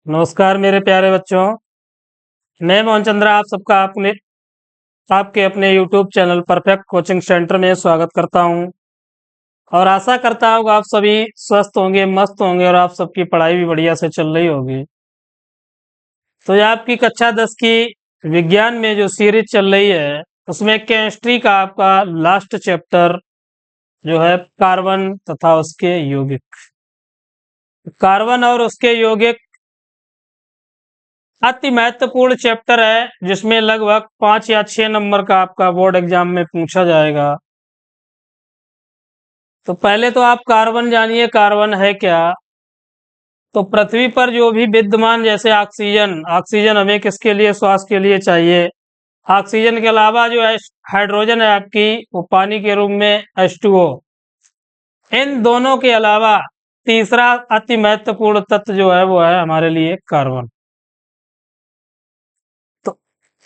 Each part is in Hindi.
नमस्कार मेरे प्यारे बच्चों। मैं मोहन चंद्रा आप सबका आपके अपने YouTube channel perfect coaching centre में स्वागत करता हूं और आशा करता हूं आप सभी स्वस्थ होंगे, मस्त होंगे और आप सबकी पढ़ाई भी बढ़िया से चल रही होगी। तो ये आपकी कक्षा 10 की विज्ञान में जो सीरीज चल रही है उसमें केमिस्ट्री का आपका लास्ट चैप्टर जो है कार्बन तथा उसके यौगिक। कार्बन और उसके यौगिक अति महत्वपूर्ण चैप्टर है जिसमें लगभग 5 या 6 नंबर का आपका बोर्ड एग्जाम में पूछा जाएगा। तो पहले तो आप कार्बन जानिए, कार्बन है क्या। तो पृथ्वी पर जो भी विद्यमान जैसे ऑक्सीजन ऑक्सीजन हमें किसके लिए, श्वास के लिए चाहिए। ऑक्सीजन के अलावा जो है हाइड्रोजन है आपकी, वो पानी के रूप में H2O। इन दोनों के अलावा तीसरा अति महत्वपूर्ण तत्व जो है वो है हमारे लिए कार्बन। तो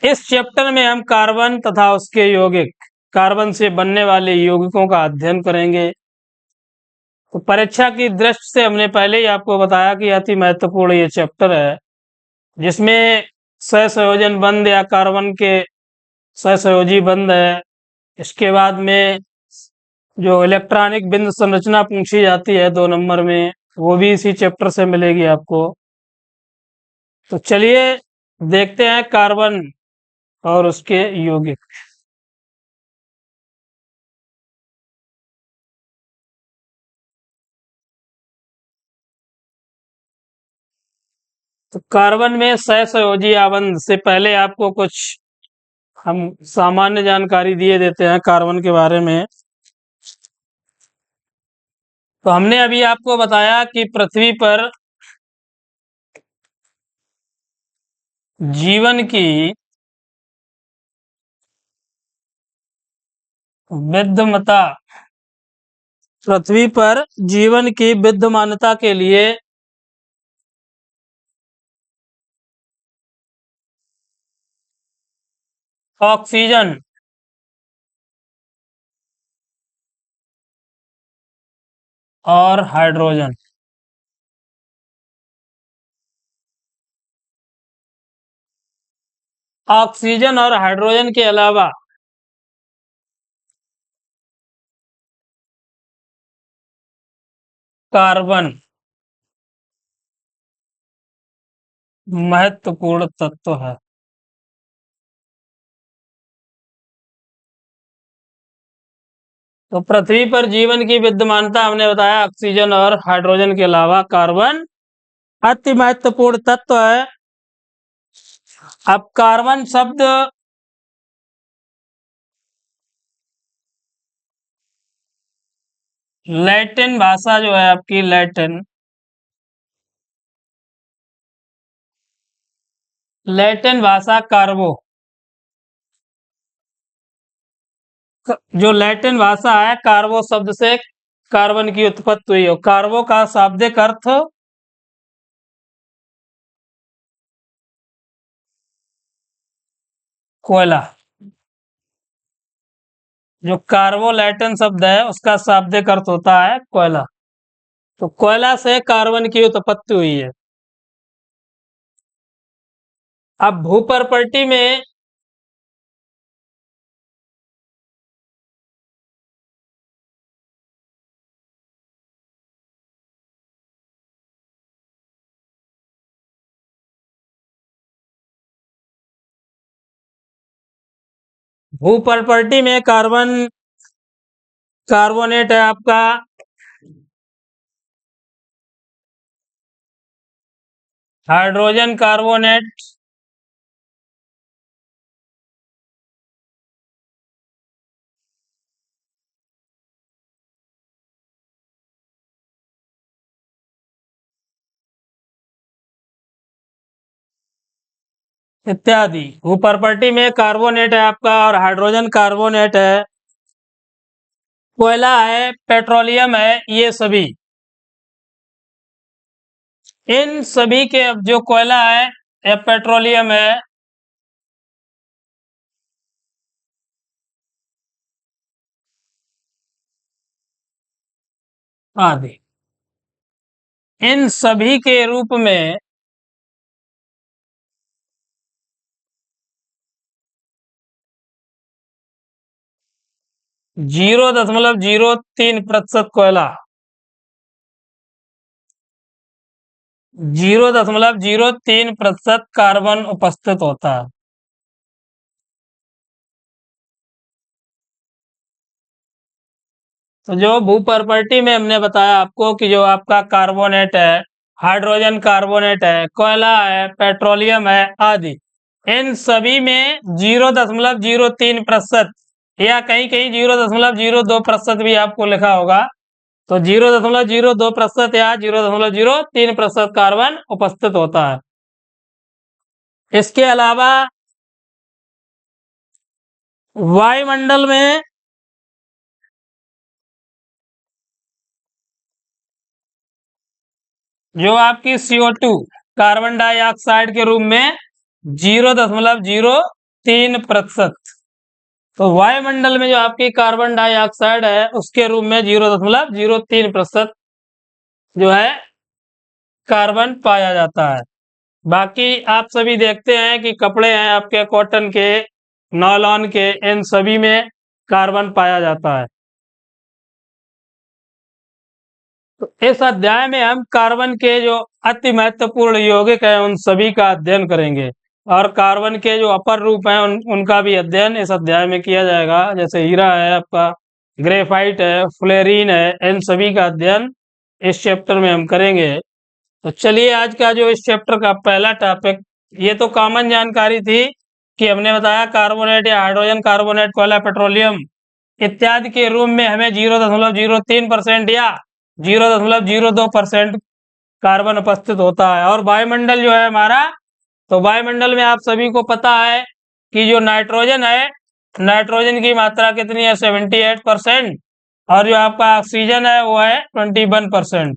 इस चैप्टर में हम कार्बन तथा उसके यौगिक, कार्बन से बनने वाले यौगिकों का अध्ययन करेंगे। तो परीक्षा की दृष्टि से हमने पहले ही आपको बताया कि अति महत्वपूर्ण ये चैप्टर है जिसमें सहसंयोजन बंध या कार्बन के सहसंयोजी बंध है। इसके बाद में जो इलेक्ट्रॉनिक बिंद संरचना पूछी जाती है 2 नंबर में, वो भी इसी चैप्टर से मिलेगी आपको। तो चलिए देखते हैं कार्बन और उसके यौगिक। तो कार्बन में सहसंयोजी आबंध से पहले आपको कुछ हम सामान्य जानकारी दिए देते हैं कार्बन के बारे में। तो हमने अभी आपको बताया कि पृथ्वी पर जीवन की विद्यमानता, पृथ्वी पर जीवन की विद्यमानता के लिए ऑक्सीजन और हाइड्रोजन, ऑक्सीजन और हाइड्रोजन के अलावा कार्बन महत्वपूर्ण तत्व है। तो पृथ्वी पर जीवन की विद्यमानता हमने बताया ऑक्सीजन और हाइड्रोजन के अलावा कार्बन अति महत्वपूर्ण तत्व है। अब कार्बन शब्द लैटिन भाषा जो है आपकी, लैटिन भाषा कार्बो, जो लैटिन भाषा है कार्बो शब्द से कार्बन की उत्पत्ति हुई हो। कार्बो का शाब्दिक अर्थ कोयला। जो कार्बो लैटिन शब्द है उसका शाब्दिक अर्थ होता है कोयला। तो कोयला से कार्बन की उत्पत्ति हुई है। अब भूपर्पटी में कार्बन कार्बोनेट है आपका हाइड्रोजन कार्बोनेट, इत्यादि। भूपर्पटी में कार्बोनेट है आपका और हाइड्रोजन कार्बोनेट है, कोयला है, पेट्रोलियम है, ये सभी। इन सभी के अब जो कोयला है या पेट्रोलियम है आदि, इन सभी के रूप में 0.03% कोयला, 0.03% कार्बन उपस्थित होता है। तो जो भू प्रॉपर्टी में हमने बताया आपको कि जो आपका कार्बोनेट है, हाइड्रोजन कार्बोनेट है, कोयला है, पेट्रोलियम है आदि, इन सभी में 0.03% या कहीं कहीं 0.02% भी आपको लिखा होगा। तो 0.02% या 0.03% कार्बन उपस्थित होता है। इसके अलावा वायुमंडल में जो आपकी CO2 कार्बन डाइऑक्साइड के रूप में 0.03%, तो वायुमंडल में जो आपकी कार्बन डाइऑक्साइड है उसके रूप में 0.03% जो है कार्बन पाया जाता है। बाकी आप सभी देखते हैं कि कपड़े हैं आपके कॉटन के, नॉयलॉन के, इन सभी में कार्बन पाया जाता है। तो इस अध्याय में हम कार्बन के जो अति महत्वपूर्ण यौगिक हैं उन सभी का अध्ययन करेंगे और कार्बन के जो अपर रूप हैं उनका भी अध्ययन इस अध्याय में किया जाएगा। जैसे हीरा है आपका, ग्रेफाइट है, फ्लोरीन है, इन सभी का अध्ययन इस चैप्टर में हम करेंगे। तो चलिए आज का जो इस चैप्टर का पहला टॉपिक, ये तो कॉमन जानकारी थी कि हमने बताया कार्बोनेट या हाइड्रोजन कार्बोनेट, कोयला, पेट्रोलियम इत्यादि के रूप में हमें 0.03% या 0.02% कार्बन उपस्थित होता है। और वायुमंडल जो है हमारा, तो वायुमंडल में आप सभी को पता है कि जो नाइट्रोजन है, नाइट्रोजन की मात्रा कितनी है, 78%, और जो आपका ऑक्सीजन है वो है 21%।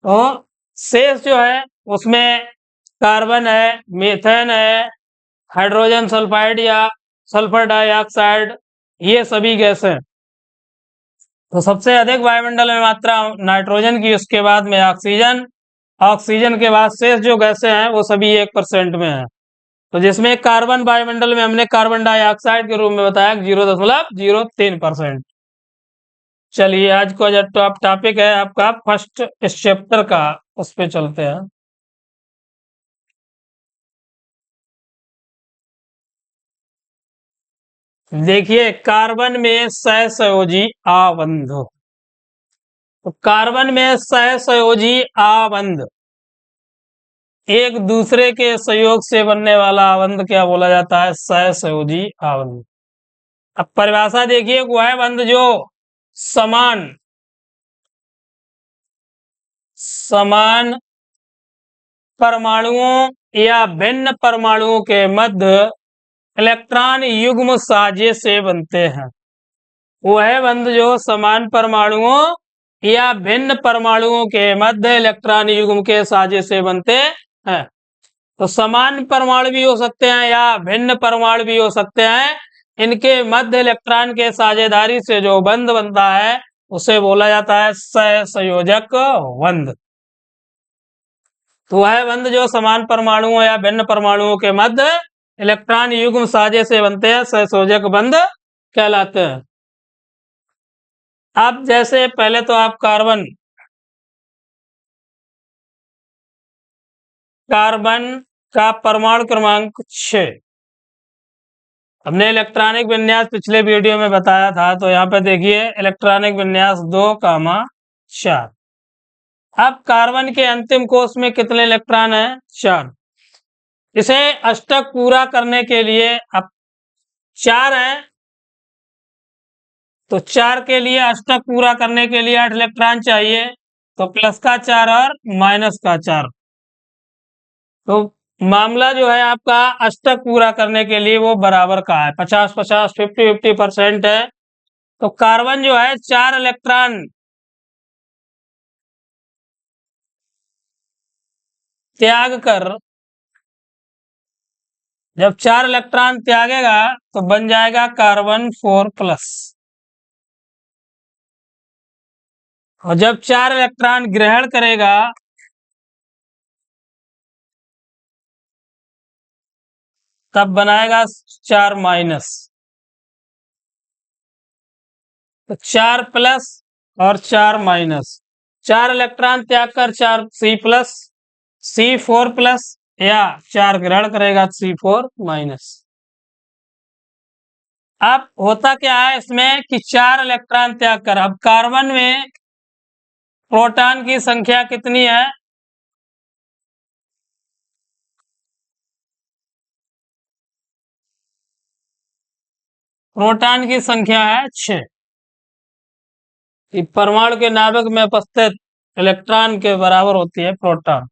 तो शेष जो है उसमें कार्बन है, मीथेन है, हाइड्रोजन सल्फाइड या सल्फर डाइऑक्साइड, ये सभी गैस हैं। तो सबसे अधिक वायुमंडल में मात्रा नाइट्रोजन की, उसके बाद में ऑक्सीजन, ऑक्सीजन के बाद शेष जो गैसें हैं वो सभी 1% में है। तो जिसमें कार्बन वायुमंडल में हमने कार्बन डाइऑक्साइड के रूप में बताया 0.03%। चलिए आज का जो टॉपिक है आपका फर्स्ट इस चैप्टर का, उस पे चलते हैं। देखिए कार्बन में सहसंयोजी आबंध, तो कार्बन में सहसंयोजी आबंध, एक दूसरे के सहयोग से बनने वाला आबंध क्या बोला जाता है, सहसंयोजी आबंध। अब परिभाषा देखिए, वह बंध जो समान समान परमाणुओं या भिन्न परमाणुओं के मध्य इलेक्ट्रॉन युग्म साझे से बनते हैं। वह बंध जो समान परमाणुओं या भिन्न परमाणुओं के मध्य इलेक्ट्रॉन युग्म के साझे से बनते हैं। तो समान परमाणु भी हो सकते हैं या भिन्न परमाणु भी हो सकते हैं, इनके मध्य इलेक्ट्रॉन के साझेदारी से जो बंध बनता है उसे बोला जाता है सहसंयोजक बंध। तो वह बंध जो समान परमाणुओं या भिन्न परमाणुओं के मध्य इलेक्ट्रॉन युग्म साझे से बनते हैं सहसंयोजक बंध कहलाते हैं। अब जैसे पहले तो आप कार्बन कार्बन का परमाणु क्रमांक 6, हमने इलेक्ट्रॉनिक विन्यास पिछले वीडियो में बताया था। तो यहाँ पे देखिए इलेक्ट्रॉनिक विन्यास 2,4। अब कार्बन के अंतिम कोष में कितने इलेक्ट्रॉन हैं, 4। इसे अष्टक पूरा करने के लिए अब 4 हैं, तो 4 के लिए अष्टक पूरा करने के लिए 8 इलेक्ट्रॉन चाहिए। तो प्लस का 4 और माइनस का 4, तो मामला जो है आपका अष्टक पूरा करने के लिए वो बराबर का है, 50-50, 50-50% है। तो कार्बन जो है 4 इलेक्ट्रॉन त्याग कर, जब 4 इलेक्ट्रॉन त्यागेगा तो बन जाएगा कार्बन 4+। और जब 4 इलेक्ट्रॉन ग्रहण करेगा तब बनाएगा 4-। तो 4 प्लस और 4 माइनस, 4 इलेक्ट्रॉन त्याग कर 4 सी प्लस, C4 प्लस, या 4 ग्रहण करेगा C4 माइनस। अब होता क्या है इसमें कि 4 इलेक्ट्रॉन त्याग कर, अब कार्बन में प्रोटॉन की संख्या कितनी है? प्रोटॉन की संख्या है 6। परमाणु के नाभिक में उपस्थित इलेक्ट्रॉन के बराबर होती है प्रोटॉन।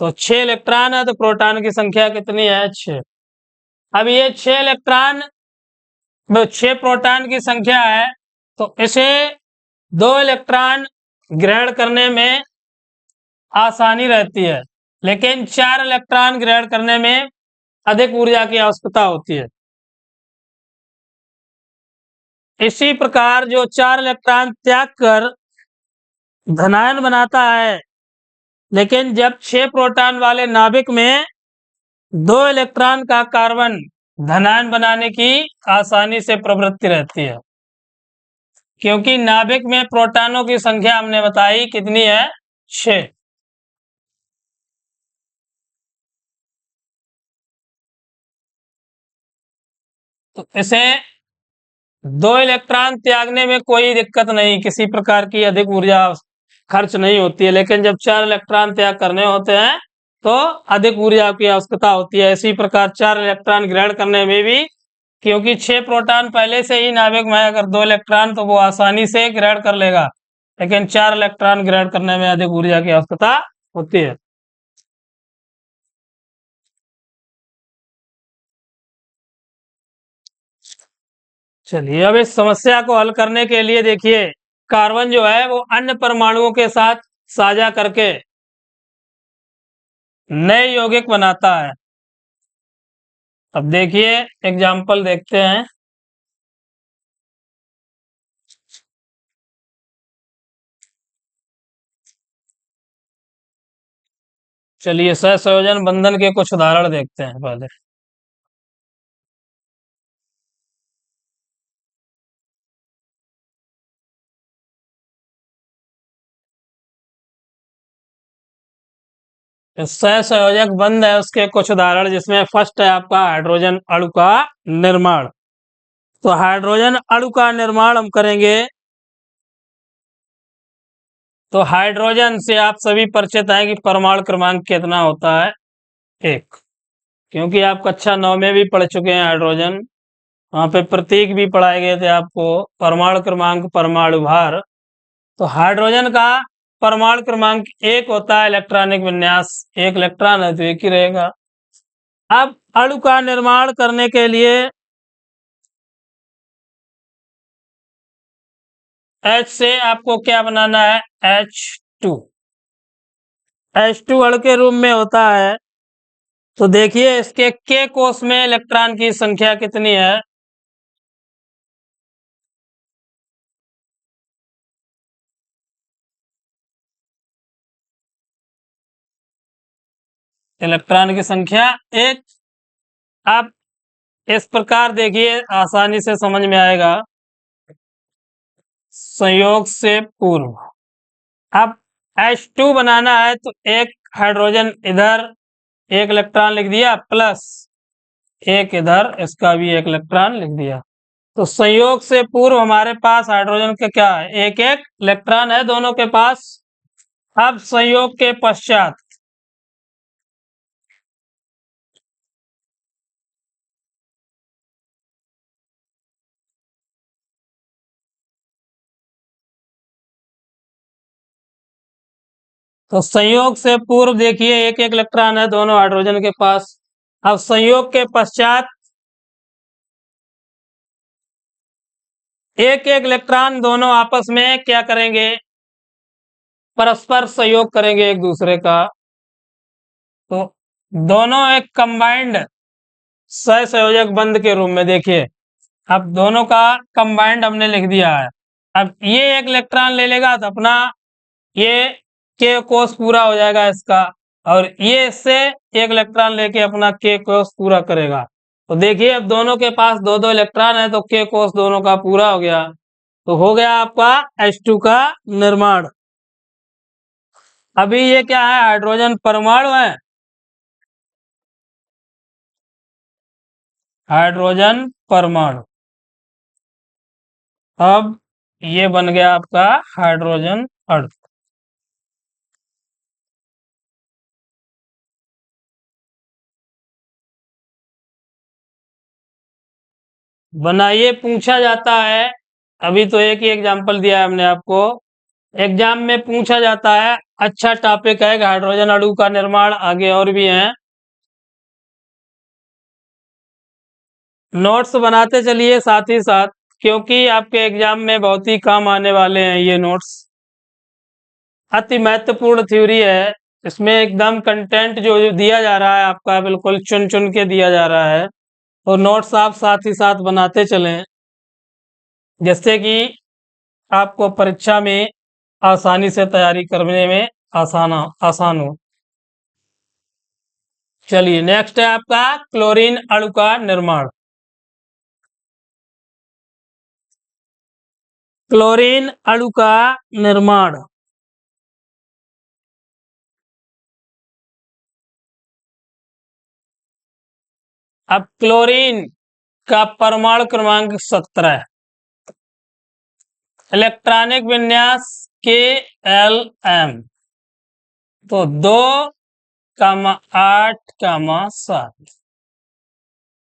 तो 6 इलेक्ट्रॉन है तो प्रोटॉन की संख्या कितनी है? 6। अब ये 6 इलेक्ट्रॉन, 6 प्रोटॉन की संख्या है, तो इसे 2 इलेक्ट्रॉन ग्रहण करने में आसानी रहती है, लेकिन 4 इलेक्ट्रॉन ग्रहण करने में अधिक ऊर्जा की आवश्यकता होती है। इसी प्रकार जो 4 इलेक्ट्रॉन त्याग कर धनायन बनाता है, लेकिन जब 6 प्रोटॉन वाले नाभिक में 2 इलेक्ट्रॉन का कार्बन धनायन बनाने की आसानी से प्रवृत्ति रहती है, क्योंकि नाभिक में प्रोटॉनों की संख्या हमने बताई कितनी है? 6। तो इसे 2 इलेक्ट्रॉन त्यागने में कोई दिक्कत नहीं, किसी प्रकार की अधिक ऊर्जा खर्च नहीं होती है, लेकिन जब 4 इलेक्ट्रॉन त्याग करने होते हैं तो अधिक ऊर्जा की आवश्यकता होती है। इसी प्रकार 4 इलेक्ट्रॉन ग्रहण करने में भी, क्योंकि 6 प्रोटॉन पहले से ही नाभिक में, अगर 2 इलेक्ट्रॉन तो वो आसानी से ग्रहण कर लेगा, लेकिन 4 इलेक्ट्रॉन ग्रहण करने में अधिक ऊर्जा की आवश्यकता होती है। चलिए अब इस समस्या को हल करने के लिए देखिए, कार्बन जो है वो अन्य परमाणुओं के साथ साझा करके नए यौगिक बनाता है। अब देखिए एग्जाम्पल देखते हैं। चलिए सहसंयोजन बंधन के कुछ उदाहरण देखते हैं पहले। सहसंयोजक बंध है उसके कुछ उदाहरण, जिसमें फर्स्ट है आपका हाइड्रोजन अणु का निर्माण। तो हाइड्रोजन अणु का निर्माण हम करेंगे, तो हाइड्रोजन से आप सभी परिचित हैं कि परमाणु क्रमांक कितना होता है? 1। क्योंकि आप कक्षा 9 में भी पढ़ चुके हैं हाइड्रोजन, वहां पे प्रतीक भी पढ़ाए गए थे आपको, परमाणु क्रमांक, परमाणु भार। तो हाइड्रोजन का परमाणु क्रमांक 1 होता है, इलेक्ट्रॉनिक विन्यास 1 इलेक्ट्रॉन है तो 1 ही रहेगा। अब अणु का निर्माण करने के लिए H से आपको क्या बनाना है? H2। H2 अणु के रूप में होता है। तो देखिए इसके K कोष में इलेक्ट्रॉन की संख्या कितनी है? इलेक्ट्रॉन की संख्या 1। आप इस प्रकार देखिए, आसानी से समझ में आएगा। संयोग से पूर्व अब H2 बनाना है तो 1 हाइड्रोजन इधर 1 इलेक्ट्रॉन लिख दिया, प्लस 1 इधर, इसका भी 1 इलेक्ट्रॉन लिख दिया। तो संयोग से पूर्व हमारे पास हाइड्रोजन के क्या है? 1-1 इलेक्ट्रॉन है दोनों के पास। अब संयोग के पश्चात तो संयोग से पूर्व देखिए 1-1 इलेक्ट्रॉन है दोनों हाइड्रोजन के पास। अब संयोग के पश्चात 1-1 इलेक्ट्रॉन दोनों आपस में क्या करेंगे? परस्पर सहयोग करेंगे एक दूसरे का। तो दोनों एक कंबाइंड सहसंयोजक बंध के रूप में, देखिए अब दोनों का कंबाइंड हमने लिख दिया है। अब ये 1 इलेक्ट्रॉन ले लेगा तो अपना ये के कोष पूरा हो जाएगा इसका, और ये इससे 1 इलेक्ट्रॉन लेके अपना के कोष पूरा करेगा। तो देखिए अब दोनों के पास 2-2 इलेक्ट्रॉन है तो के कोष दोनों का पूरा हो गया। तो हो गया आपका H2 का निर्माण। अभी ये क्या है, हाइड्रोजन परमाणु है, हाइड्रोजन परमाणु। अब ये बन गया आपका हाइड्रोजन अणु। बनाइए, पूछा जाता है। अभी तो एक ही एग्जांपल दिया है हमने आपको। एग्जाम में पूछा जाता है, अच्छा टॉपिक है हाइड्रोजन अणु का निर्माण, आगे और भी हैं। नोट्स बनाते चलिए साथ ही साथ, क्योंकि आपके एग्जाम में बहुत ही काम आने वाले हैं ये नोट्स। अति महत्वपूर्ण थ्योरी है, इसमें एकदम कंटेंट जो दिया जा रहा है आपका बिल्कुल चुन चुन के दिया जा रहा है, और नोट्स आप साथ ही साथ बनाते चलें, जिससे कि आपको परीक्षा में आसानी से तैयारी करने में आसान हो। चलिए, नेक्स्ट है आपका क्लोरीन अणु का निर्माण। क्लोरीन अणु का निर्माण। अब क्लोरीन का परमाणु क्रमांक 17, इलेक्ट्रॉनिक विन्यास KLM, तो 2,8,7।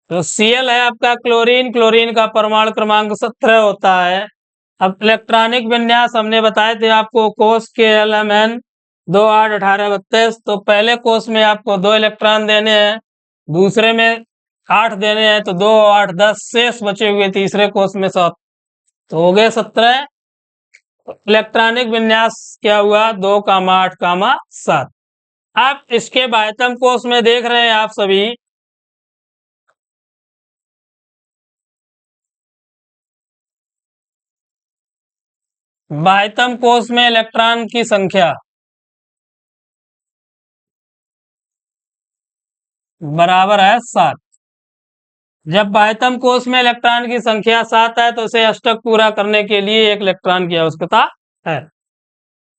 तो Cl है आपका क्लोरीन, क्लोरीन का परमाणु क्रमांक 17 होता है। अब इलेक्ट्रॉनिक विन्यास हमने बताए थे आपको, कोष KLMN 2, 8, 18, 32। तो पहले कोष में आपको 2 इलेक्ट्रॉन देने हैं, दूसरे में 8 देने हैं, तो 2, 8, 10 शेष बचे हुए तीसरे कोष में 7, तो हो गए 17। इलेक्ट्रॉनिक विन्यास क्या हुआ, 2,8,7। आप इसके बाह्यतम कोष में देख रहे हैं आप सभी, बाह्यतम कोष में इलेक्ट्रॉन की संख्या बराबर है 7। जब बाह्यतम कोष में इलेक्ट्रॉन की संख्या 7 है, तो उसे अष्टक पूरा करने के लिए 1 इलेक्ट्रॉन की आवश्यकता है।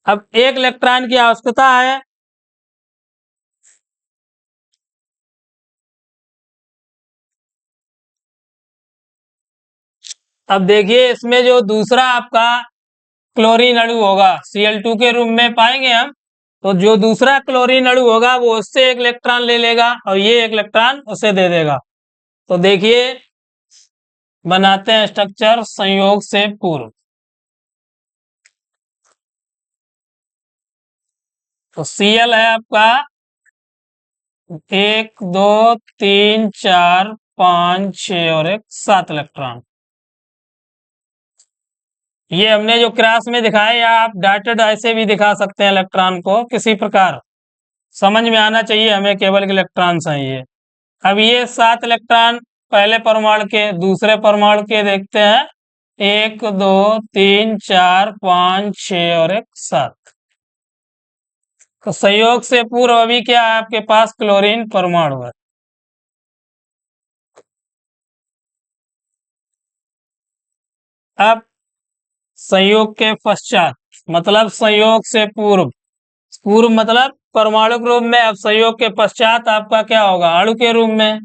अब 1 इलेक्ट्रॉन की आवश्यकता है, अब देखिए इसमें जो दूसरा आपका क्लोरीन अणु होगा, Cl2 के रूप में पाएंगे हम, तो जो दूसरा क्लोरीन अणु होगा वो उससे 1 इलेक्ट्रॉन ले लेगा, और ये 1 इलेक्ट्रॉन उसे दे देगा। तो देखिए, बनाते हैं स्ट्रक्चर संयोग से पूर्व। तो Cl है आपका 1, 2, 3, 4, 5, 6 और 1, 7 इलेक्ट्रॉन। ये हमने जो क्रास में दिखाया, या आप डॉटेड ऐसे भी दिखा सकते हैं इलेक्ट्रॉन को, किसी प्रकार समझ में आना चाहिए हमें, केवल इलेक्ट्रॉन चाहिए। अब ये 7 इलेक्ट्रॉन पहले परमाणु के, दूसरे परमाणु के देखते हैं, 1, 2, 3, 4, 5, 6 और 1, 7। तो संयोग से पूर्व अभी क्या है आपके पास, क्लोरीन परमाणु है। अब संयोग के पश्चात, मतलब संयोग से पूर्व, पूर्व मतलब परमाणु के रूप में, अब संयोग के पश्चात आपका क्या होगा, अणु के रूप में।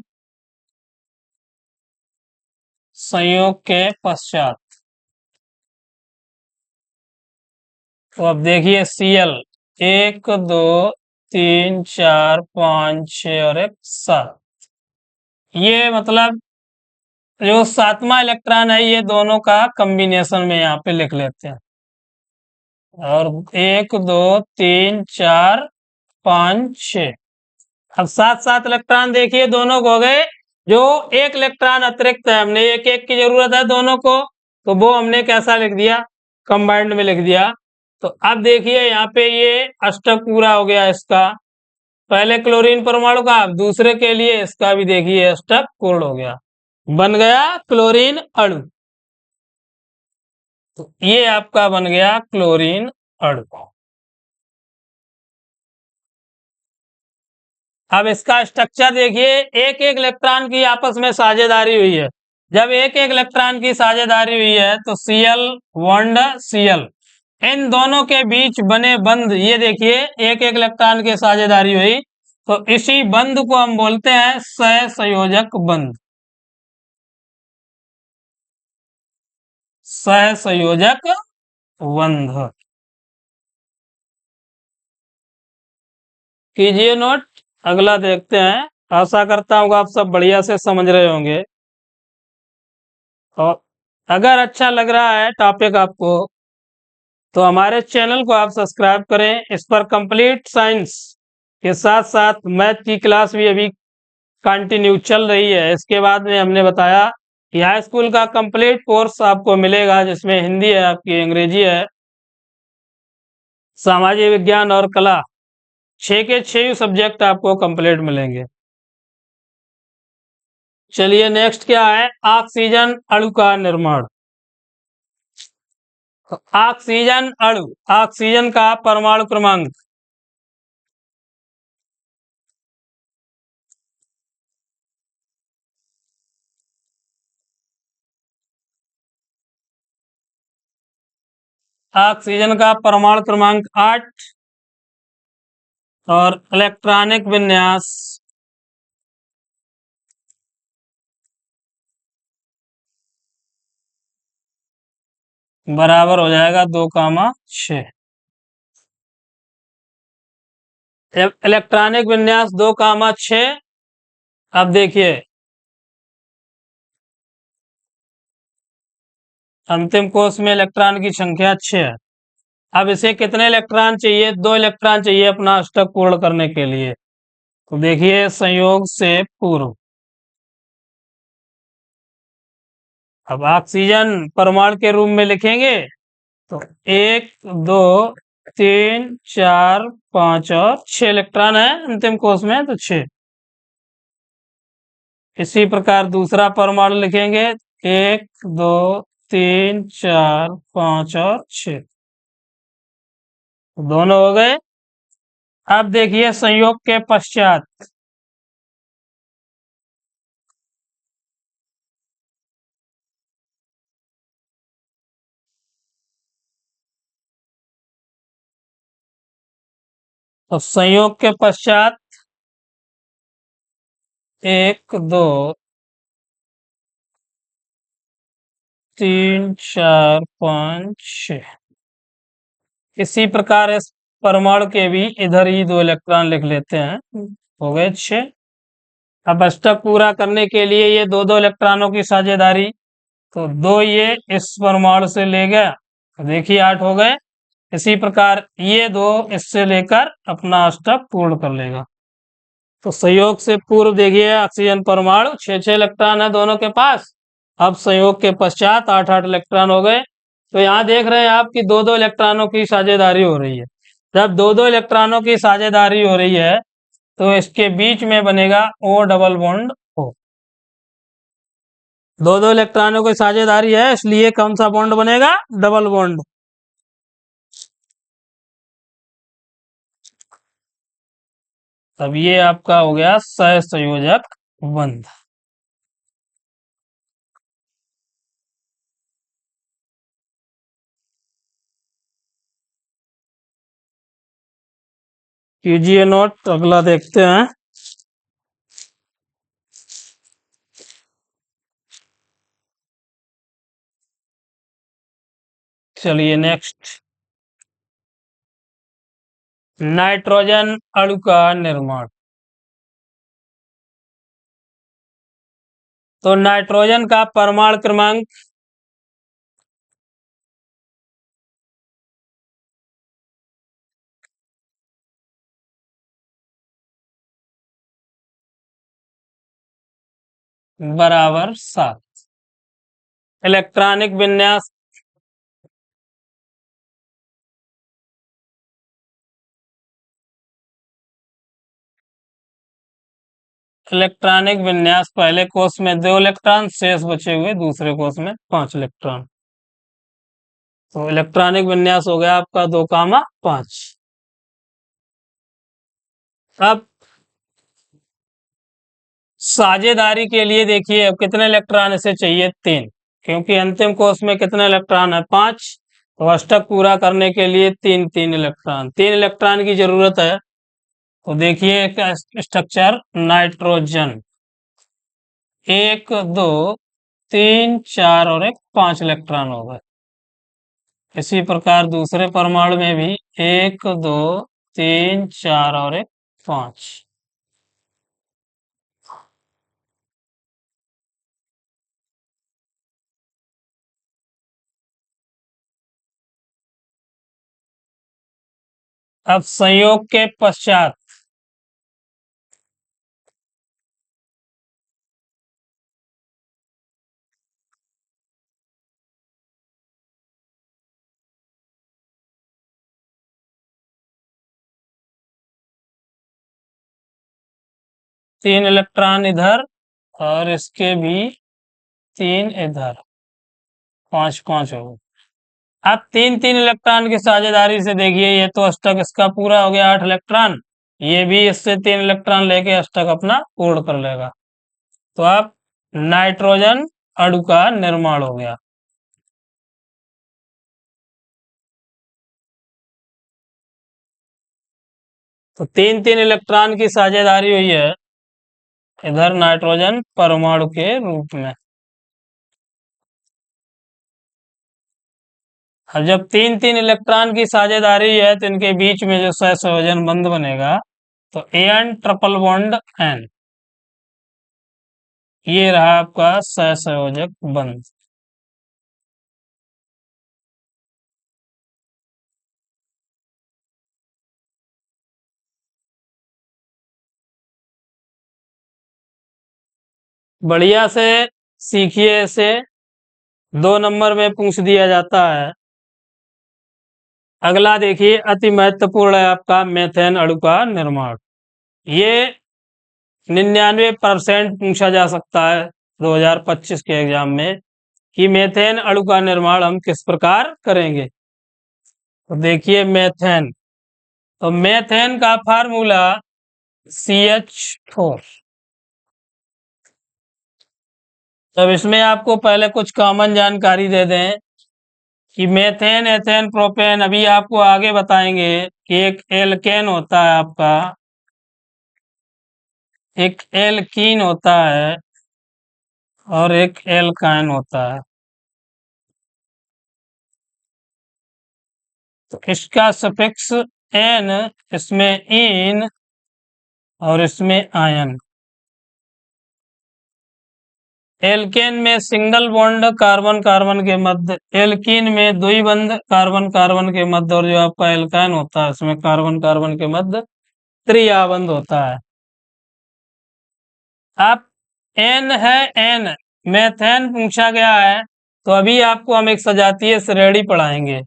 संयोग के पश्चात, तो अब देखिए Cl 1, 2, 3, 4, 5, 6 और 1, 7। ये मतलब जो 7वां इलेक्ट्रॉन है, ये दोनों का कॉम्बिनेशन में यहाँ पे लिख लेते हैं। और 1, 2, 3, 4, 5, 6। अब 7 इलेक्ट्रॉन देखिए दोनों को हो गए। जो 1 इलेक्ट्रॉन अतिरिक्त है, हमने 1 की जरूरत है दोनों को, तो वो हमने कैसा लिख दिया, कंबाइंड में लिख दिया। तो अब देखिए यहाँ पे ये अष्टक पूरा हो गया इसका, पहले क्लोरीन परमाणु का, अब दूसरे के लिए इसका भी देखिए अष्टक पूर्ण हो गया, बन गया क्लोरीन अणु। तो ये आपका बन गया क्लोरीन अणु। अब इसका स्ट्रक्चर देखिए, 1 इलेक्ट्रॉन की आपस में साझेदारी हुई है, जब एक एक इलेक्ट्रॉन की साझेदारी हुई है तो Cl बॉन्ड Cl, इन दोनों के बीच बने बंध, ये देखिए एक एक इलेक्ट्रॉन की साझेदारी हुई तो इसी बंध को हम बोलते हैं सहसंयोजक बंध। सहसंयोजक बंध। कीजिए नोट, अगला देखते हैं। आशा करता हूँ आप सब बढ़िया से समझ रहे होंगे। और अगर अच्छा लग रहा है टॉपिक आपको तो हमारे चैनल को आप सब्सक्राइब करें। इस पर कंप्लीट साइंस के साथ साथ मैथ की क्लास भी अभी कंटिन्यू चल रही है। इसके बाद में हमने बताया कि हाई स्कूल का कंप्लीट कोर्स आपको मिलेगा, जिसमें हिंदी है, आपकी अंग्रेजी है, सामाजिक विज्ञान और कला, 6 के 6 सब्जेक्ट आपको कंप्लीट मिलेंगे। चलिए नेक्स्ट क्या है, ऑक्सीजन अणु का निर्माण। ऑक्सीजन अणु, ऑक्सीजन का परमाणु क्रमांक। ऑक्सीजन का परमाणु क्रमांक 8 और इलेक्ट्रॉनिक विन्यास बराबर हो जाएगा 2,6। इलेक्ट्रॉनिक विन्यास 2,6। अब देखिए अंतिम कोश में इलेक्ट्रॉन की संख्या 6 है। अब इसे कितने इलेक्ट्रॉन चाहिए, 2 इलेक्ट्रॉन चाहिए अपना अष्टक पूर्ण करने के लिए। तो देखिए संयोग से पूर्व, अब ऑक्सीजन परमाणु के रूप में लिखेंगे तो 1 2 3 4 5 और 6 इलेक्ट्रॉन है अंतिम कोश में, तो 6। इसी प्रकार दूसरा परमाणु लिखेंगे 1 2 3 4 5 और 6, दोनों हो गए। अब देखिए संयोग के पश्चात, तो संयोग के पश्चात 1 2 3 4 5 6। इसी प्रकार इस परमाणु के भी इधर ही 2 इलेक्ट्रॉन लिख लेते हैं, हो गए 6। अब अष्टक पूरा करने के लिए ये 2 इलेक्ट्रॉनों की साझेदारी, तो 2 ये इस परमाणु से ले गया, तो देखिए 8 हो गए। इसी प्रकार ये 2 इससे लेकर अपना अष्टक पूर्ण कर लेगा। तो संयोग से पूर्व देखिए ऑक्सीजन परमाणु 6 इलेक्ट्रॉन है दोनों के पास। अब संयोग के पश्चात 8 इलेक्ट्रॉन हो गए। तो यहाँ देख रहे हैं आप कि 2 इलेक्ट्रॉनों की साझेदारी हो रही है। जब 2 इलेक्ट्रॉनों की साझेदारी हो रही है तो इसके बीच में बनेगा O डबल बॉन्ड O। 2 इलेक्ट्रॉनों की साझेदारी है, इसलिए कौन सा बॉन्ड बनेगा, डबल बॉन्ड। तब ये आपका हो गया सहसंयोजक बंध। कीजिए नोट, अगला देखते हैं। चलिए नेक्स्ट, नाइट्रोजन अणु का निर्माण। तो नाइट्रोजन का परमाणु क्रमांक बराबर 7। इलेक्ट्रॉनिक विन्यास, इलेक्ट्रॉनिक विन्यास पहले कोष में 2 इलेक्ट्रॉन, शेष बचे हुए दूसरे कोष में 5 इलेक्ट्रॉन। तो इलेक्ट्रॉनिक विन्यास हो गया आपका 2,5। अब साझेदारी के लिए देखिए अब कितने इलेक्ट्रॉन इसे चाहिए, 3, क्योंकि अंतिम कोष में कितने इलेक्ट्रॉन है, 5। तो अष्टक पूरा करने के लिए 3 इलेक्ट्रॉन की जरूरत है। तो देखिए इसका स्ट्रक्चर, नाइट्रोजन 1 2 3 4 और एक 5 इलेक्ट्रॉन होगा। इसी प्रकार दूसरे परमाणु में भी 1 2 3 4 और एक 5। अब संयोग के पश्चात तीन इलेक्ट्रॉन इधर और इसके भी 3 इधर, 5 5 हो गए। अब 3 3 इलेक्ट्रॉन की साझेदारी से देखिए, ये तो अष्टक इसका पूरा हो गया 8 इलेक्ट्रॉन, ये भी इससे 3 इलेक्ट्रॉन लेके अष्टक अपना पूर्ण कर लेगा। तो अब नाइट्रोजन अणु का निर्माण हो गया। तो 3 3 इलेक्ट्रॉन की साझेदारी हुई है इधर नाइट्रोजन परमाणु के रूप में। अब जब 3 3 इलेक्ट्रॉन की साझेदारी है तो इनके बीच में जो सहसंयोजन बंध बनेगा, तो एन ट्रिपल बॉन्ड एन, ये रहा आपका सहसंयोजक बंध। बढ़िया से सीखिए, इसे 2 नंबर में पूछ दिया जाता है। अगला देखिए, अति महत्वपूर्ण है आपका मेथेन अणु का निर्माण। ये 99% पूछा जा सकता है 2025 के एग्जाम में कि मेथेन अणु का निर्माण हम किस प्रकार करेंगे। तो देखिए मेथेन, तो मेथेन का फार्मूला CH4। तब इसमें आपको पहले कुछ कॉमन जानकारी दे दें कि मेथेन, एथेन, प्रोपेन, अभी आपको आगे बताएंगे कि एक एल्केन होता है आपका, एक एल्कीन होता है और एक एल्काइन होता है। तो इसका सफिक्स एन, इसमें इन और इसमें आयन। एल्केन में सिंगल बॉन्ड कार्बन कार्बन के मध्य, एल्कीन में द्विबंध कार्बन कार्बन के मध्य, और जो आपका एल्काइन होता है इसमें कार्बन कार्बन के मध्य त्रिआबंध होता है। अब एन है, एन मेथेन पूछा गया है, तो अभी आपको हम एक सजातीय श्रेणी पढ़ाएंगे।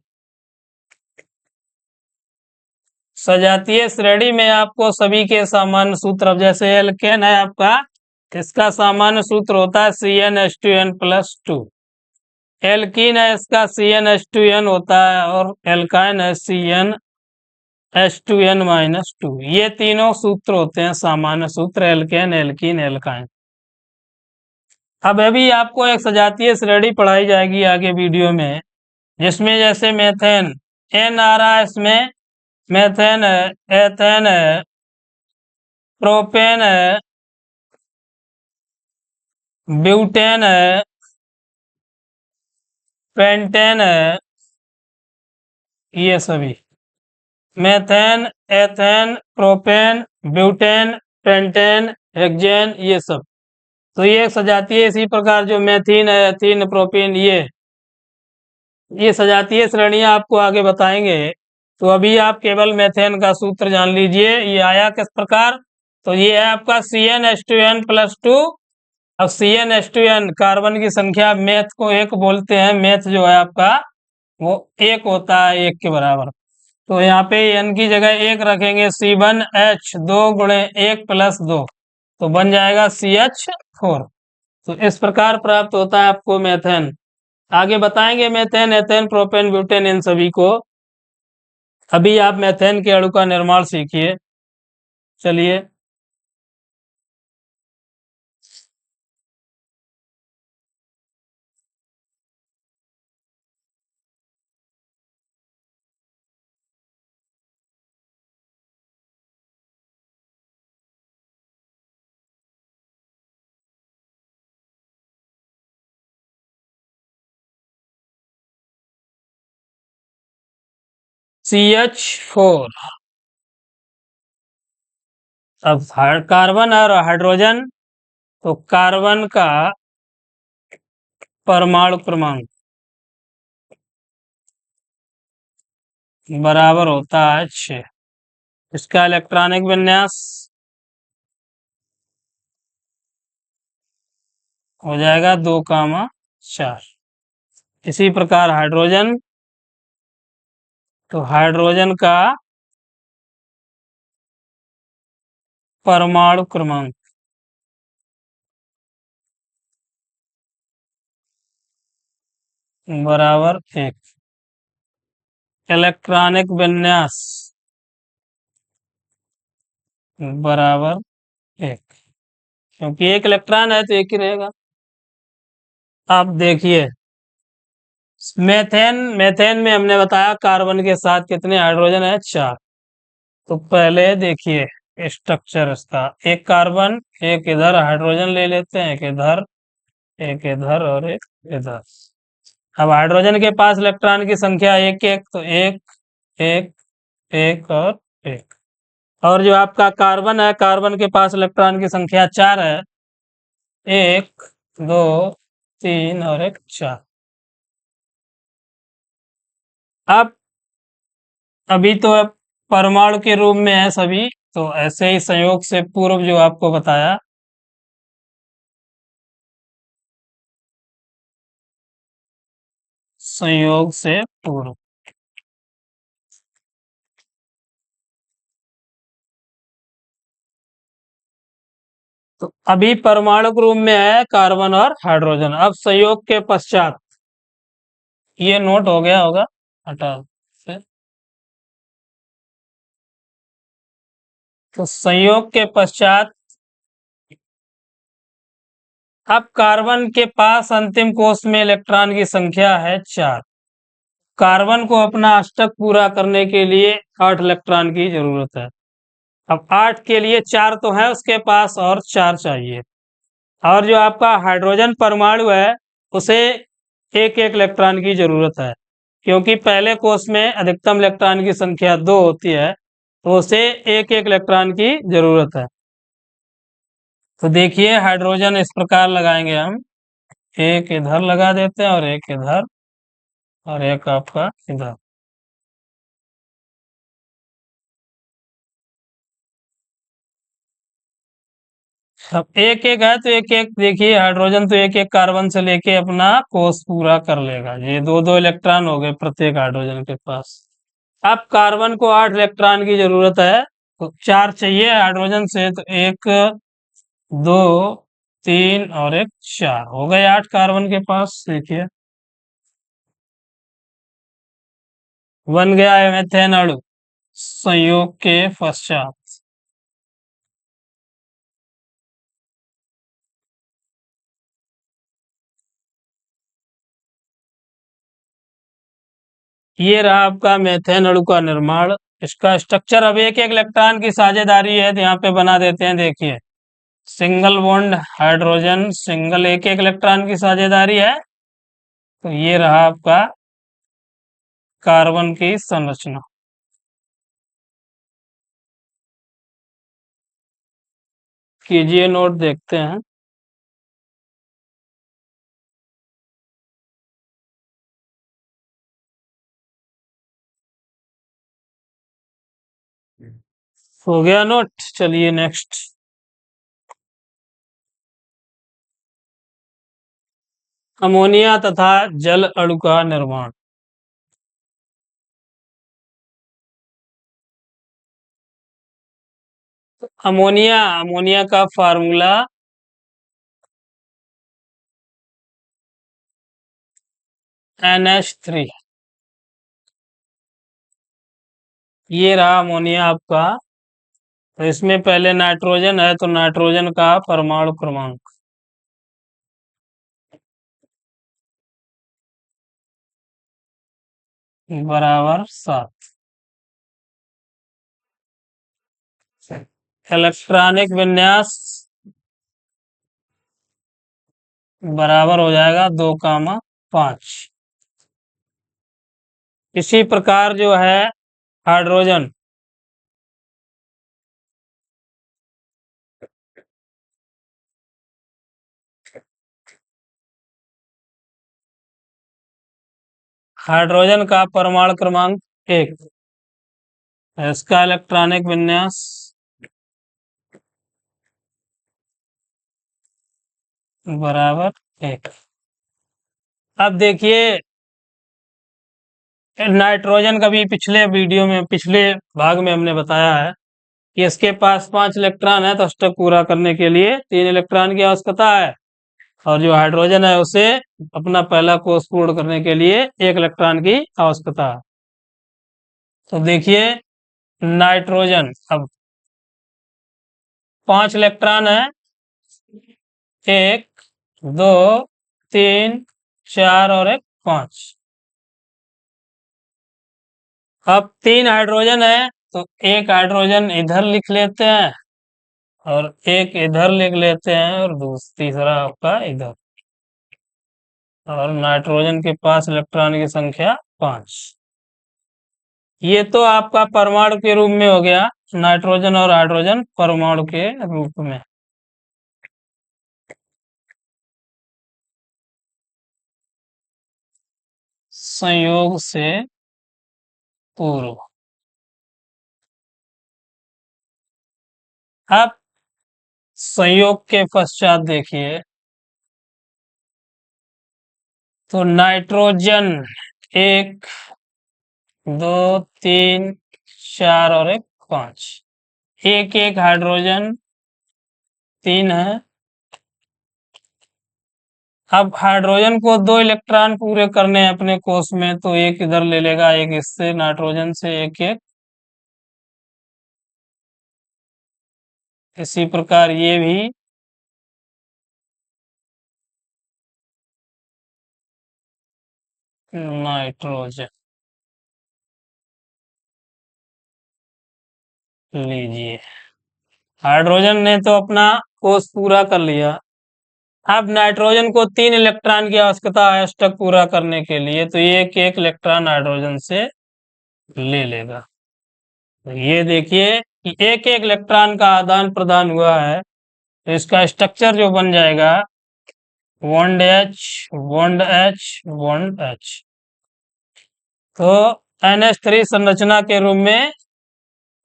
सजातीय श्रेणी में आपको सभी के सामान्य सूत्र, अब जैसे एल्केन है आपका, इसका सामान्य सूत्र होता है CnH2n+2। एल्कीन है, इसका CnH2n होता है, और एल्काइन है CnH2n-2। ये तीनों सूत्र होते हैं सामान्य सूत्र, एल्केन, एल्कीन, एल्काइन। अब अभी आपको एक सजातीय श्रेणी पढ़ाई जाएगी आगे वीडियो में, जिसमें जैसे मेथेन, एन आ रहा है इसमें, मेथेन है, एथेन है, प्रोपेन है, ब्यूटेन है, पेंटेन है, ये सभी methane, ethane, propane, butane, pentane, hexane, ये सब। तो ये सजातीय, इसी प्रकार जो मेथीन है, एथीन, प्रोपेन, ये सजातीय श्रेणियां आपको आगे बताएंगे। तो अभी आप केवल मेथेन का सूत्र जान लीजिए, ये आया किस प्रकार। तो ये है आपका CnH2n+2। अब CnH2n कार्बन की संख्या, मेथ को 1 बोलते हैं, मेथ जो है आपका वो 1 होता है, 1 के बराबर। तो यहाँ पे n की जगह 1 रखेंगे, C1H 2 गुणे 1 + 2, तो बन जाएगा CH4। तो इस प्रकार प्राप्त होता है आपको मेथेन। आगे बताएंगे मेथेन, एथेन, प्रोपेन, ब्यूटेन, इन सभी को। अभी आप मेथेन के अणु का निर्माण सीखिए। चलिए। CH4। अब कार्बन और हाइड्रोजन, तो कार्बन का परमाणु क्रमांक बराबर होता है 6। इसका इलेक्ट्रॉनिक विन्यास हो जाएगा 2,4। इसी प्रकार हाइड्रोजन, तो हाइड्रोजन का परमाणु क्रमांक बराबर 1। इलेक्ट्रॉनिक विन्यास बराबर 1, क्योंकि एक इलेक्ट्रॉन है तो एक ही रहेगा। अब देखिए मेथेन, मेथेन में हमने बताया कार्बन के साथ कितने हाइड्रोजन है, 4। तो पहले देखिए स्ट्रक्चर इसका, एक कार्बन, एक इधर हाइड्रोजन ले लेते हैं, एक इधर और एक इधर। अब हाइड्रोजन के पास इलेक्ट्रॉन की संख्या एक एक, तो एक एक एक और एक। और जो आपका कार्बन है, कार्बन के पास इलेक्ट्रॉन की संख्या 4 है, 1 2 3 और एक 4। अब अभी तो परमाणु के रूप में है सभी, तो ऐसे ही संयोग से पूर्व जो आपको बताया, संयोग से पूर्व। तो अभी परमाणु रूप में है कार्बन और हाइड्रोजन। अब संयोग के पश्चात, ये नोट हो गया होगा, हटा से। तो संयोग के पश्चात अब कार्बन के पास अंतिम कोष में इलेक्ट्रॉन की संख्या है 4। कार्बन को अपना अष्टक पूरा करने के लिए 8 इलेक्ट्रॉन की जरूरत है। अब 8 के लिए 4 तो है उसके पास, और 4 चाहिए। और जो आपका हाइड्रोजन परमाणु है, उसे एक एक इलेक्ट्रॉन की जरूरत है, क्योंकि पहले कोष में अधिकतम इलेक्ट्रॉन की संख्या 2 होती है, तो उसे एक एक इलेक्ट्रॉन की जरूरत है। तो देखिए हाइड्रोजन इस प्रकार लगाएंगे हम, एक इधर लगा देते हैं और एक इधर और एक आपका इधर। अब एक एक है तो एक एक, देखिए हाइड्रोजन तो एक एक कार्बन से लेके अपना कोष पूरा कर लेगा। ये दो दो इलेक्ट्रॉन हो गए प्रत्येक हाइड्रोजन के पास। अब कार्बन को 8 इलेक्ट्रॉन की जरूरत है, तो 4 चाहिए हाइड्रोजन से, तो 1 2 3 और एक 4 हो गए 8 कार्बन के पास। देखिए बन गया है मेथेन अणु संयोग के पश्चात। ये रहा आपका मेथेन अणु का निर्माण। इसका स्ट्रक्चर, अब एक एक इलेक्ट्रॉन की साझेदारी है, तो यहाँ पे बना देते हैं। देखिए सिंगल बॉन्ड हाइड्रोजन, सिंगल, एक एक इलेक्ट्रॉन की साझेदारी है। तो ये रहा आपका कार्बन की संरचना। कीजिए नोट, देखते हैं। हो गया नोट, चलिए नेक्स्ट। अमोनिया तथा जल अणु का निर्माण। अमोनिया, अमोनिया का फार्मूला NH3। ये रहा अमोनिया आपका। तो इसमें पहले नाइट्रोजन है, तो नाइट्रोजन का परमाणु क्रमांक बराबर 7। इलेक्ट्रॉनिक विन्यास बराबर हो जाएगा 2,5। इसी प्रकार जो है हाइड्रोजन। हाइड्रोजन का परमाणु क्रमांक 1, इसका इलेक्ट्रॉनिक विन्यास बराबर 1। अब देखिए नाइट्रोजन का भी पिछले वीडियो में, पिछले भाग में हमने बताया है कि इसके पास 5 इलेक्ट्रॉन है, तो अष्टक पूरा करने के लिए 3 इलेक्ट्रॉन की आवश्यकता है। और जो हाइड्रोजन है उसे अपना पहला कोष पूर्ण करने के लिए 1 इलेक्ट्रॉन की आवश्यकता है। तो देखिए नाइट्रोजन, अब 5 इलेक्ट्रॉन है, 1, 2, 3, 4 और 1, 5। अब 3 हाइड्रोजन है, तो एक हाइड्रोजन इधर लिख लेते हैं और एक इधर लिख लेते हैं और तीसरा आपका इधर। और नाइट्रोजन के पास इलेक्ट्रॉन की संख्या 5। ये तो आपका परमाणु के रूप में हो गया, नाइट्रोजन और हाइड्रोजन परमाणु के रूप में। संयोग से पूर्व। अब संयोग के पश्चात देखिए, तो नाइट्रोजन 1, 2, 3, 4 और 1, 5। एक एक हाइड्रोजन 3 है। अब हाइड्रोजन को 2 इलेक्ट्रॉन पूरे करने हैं अपने कोष में, तो एक इधर ले लेगा, एक इससे, नाइट्रोजन से एक एक। इसी प्रकार ये भी नाइट्रोजन लीजिए। हाइड्रोजन ने तो अपना कोष पूरा कर लिया। अब नाइट्रोजन को 3 इलेक्ट्रॉन की आवश्यकता है अष्टक पूरा करने के लिए, तो एक एक इलेक्ट्रॉन हाइड्रोजन से ले लेगा। तो ये देखिए कि एक एक इलेक्ट्रॉन का आदान प्रदान हुआ है, तो इसका स्ट्रक्चर जो बन जाएगा, bond H, bond H, bond H। तो NH3 संरचना के रूप में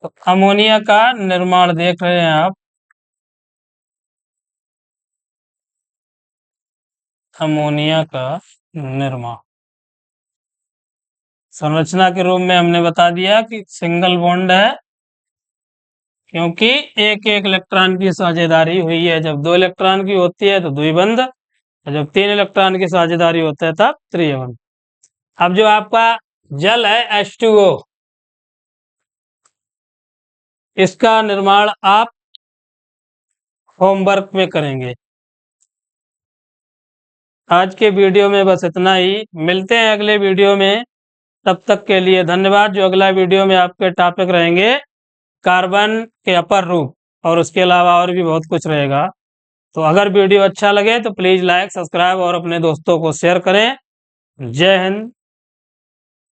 तो अमोनिया का निर्माण देख रहे हैं आप। अमोनिया का निर्माण संरचना के रूप में हमने बता दिया कि सिंगल बॉन्ड है, क्योंकि एक एक इलेक्ट्रॉन की साझेदारी हुई है। जब 2 इलेक्ट्रॉन की होती है तो द्विबंध, और जब 3 इलेक्ट्रॉन की साझेदारी होता है तब त्रिबंध। अब जो आपका जल है H2O, इसका निर्माण आप होमवर्क में करेंगे। आज के वीडियो में बस इतना ही, मिलते हैं अगले वीडियो में। तब तक के लिए धन्यवाद। जो अगला वीडियो में आपके टॉपिक रहेंगे कार्बन के अपर रूप, और उसके अलावा और भी बहुत कुछ रहेगा। तो अगर वीडियो अच्छा लगे तो प्लीज़ लाइक, सब्सक्राइब और अपने दोस्तों को शेयर करें। जय हिंद।